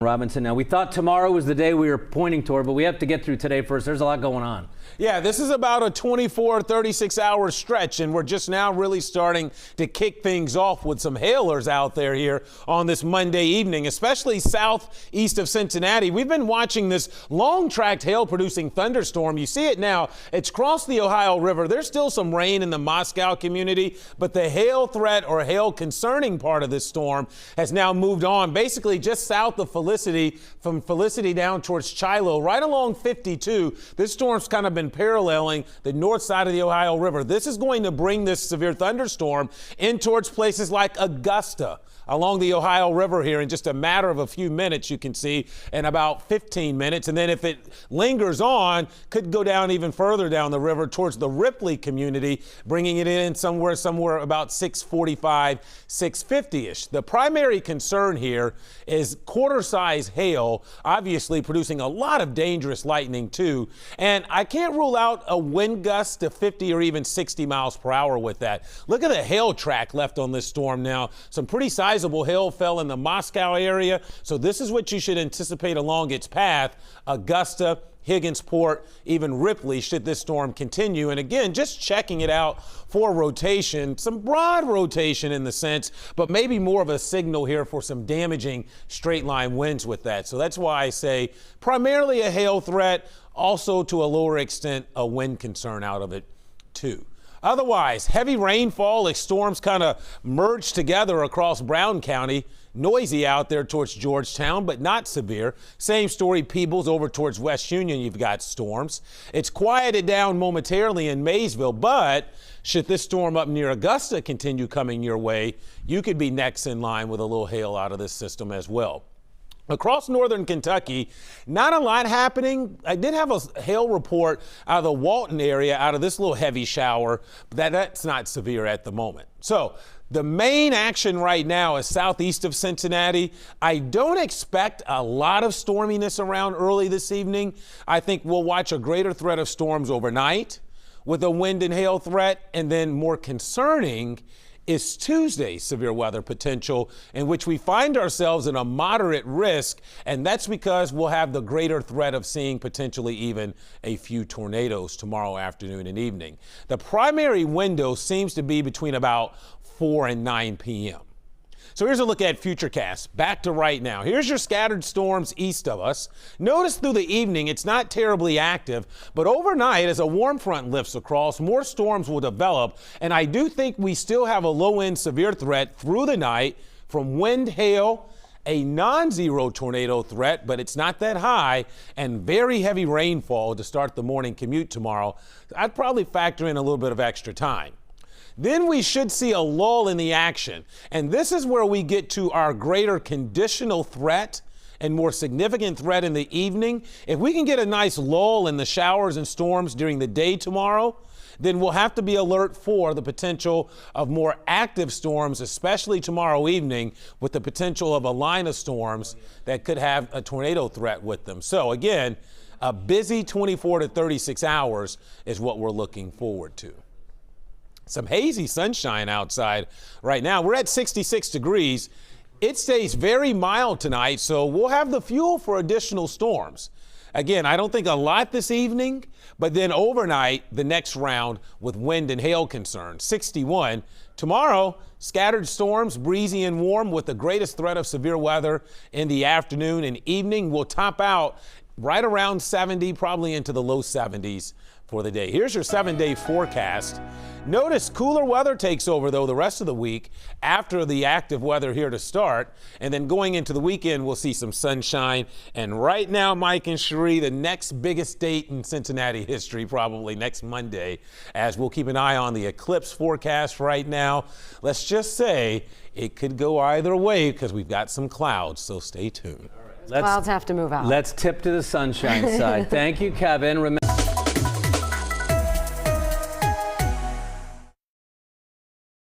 Robinson. Now, we thought tomorrow was the day we were pointing toward, but we have to get through today first. There's a lot going on. Yeah, this is about a 24, 36-hour stretch, and we're just now really starting to kick things off with some hailers out there here on this Monday evening, especially southeast of Cincinnati. We've been watching this long-tracked hail-producing thunderstorm. You see it now. It's crossed the Ohio River. There's still some rain in the Moscow community, but the hail threat or hail concerning part of this storm has now moved on, basically just south of Felicity, from Felicity down towards Shiloh, right along 52. This storm's kind of been paralleling the north side of the Ohio River. This is going to bring this severe thunderstorm in towards places like Augusta along the Ohio River here in just a matter of a few minutes, you can see, in about 15 minutes. And then if it lingers on, could go down even further down the river towards the Ripley community, bringing it in somewhere about 645, 650-ish. The primary concern here is quarter-size hail, obviously producing a lot of dangerous lightning too. And I can't rule out a wind gust to 50 or even 60 miles per hour with that. Look at the hail track left on this storm now. Some pretty sizable hail fell in the Moscow area, so this is what you should anticipate along its path. Augusta, Higginsport, even Ripley, should this storm continue. And again, just checking it out for rotation, some broad rotation in the sense, but maybe more of a signal here for some damaging straight line winds with that. So that's why I say primarily a hail threat, also to a lower extent a wind concern out of it too. Otherwise, heavy rainfall as storms kind of merge together across Brown County. Noisy out there towards Georgetown, but not severe. Same story, Peebles over towards West Union, you've got storms. It's quieted down momentarily in Maysville, but should this storm up near Augusta continue coming your way, you could be next in line with a little hail out of this system as well. Across northern Kentucky, not a lot happening. I did have a hail report out of the Walton area, out of this little heavy shower, but that's not severe at the moment. So the main action right now is southeast of Cincinnati. I don't expect a lot of storminess around early this evening. I think we'll watch a greater threat of storms overnight with a wind and hail threat, and then more concerning is Tuesday's severe weather potential, in which we find ourselves in a moderate risk, and that's because we'll have the greater threat of seeing potentially even a few tornadoes tomorrow afternoon and evening. The primary window seems to be between about 4 and 9 p.m. So here's a look at Futurecast. Back to right now. Here's your scattered storms east of us. Notice through the evening it's not terribly active, but overnight as a warm front lifts across, more storms will develop, and I do think we still have a low-end severe threat through the night from wind, hail, a non-zero tornado threat, but it's not that high, and very heavy rainfall to start the morning commute tomorrow. I'd probably factor in a little bit of extra time. Then we should see a lull in the action, and this is where we get to our greater conditional threat and more significant threat in the evening. If we can get a nice lull in the showers and storms during the day tomorrow, then we'll have to be alert for the potential of more active storms, especially tomorrow evening, with the potential of a line of storms that could have a tornado threat with them. So again, a busy 24 to 36 hours is what we're looking forward to. Some hazy sunshine outside right now. We're at 66 degrees. It stays very mild tonight, so we'll have the fuel for additional storms. Again, I don't think a lot this evening, but then overnight, the next round with wind and hail concerns. 61. Tomorrow, scattered storms, breezy and warm with the greatest threat of severe weather in the afternoon and evening. Will top out right around 70, probably into the low 70s for the day. Here's your 7-day forecast. Notice cooler weather takes over, though, the rest of the week after the active weather here to start. And then going into the weekend, we'll see some sunshine. And right now, Mike and Cherie, the next biggest date in Cincinnati history, probably next Monday, as we'll keep an eye on the eclipse forecast right now. Let's just say it could go either way because we've got some clouds, so stay tuned. Clouds have to move out. Let's tip to the sunshine side. Thank you, Kevin. Remember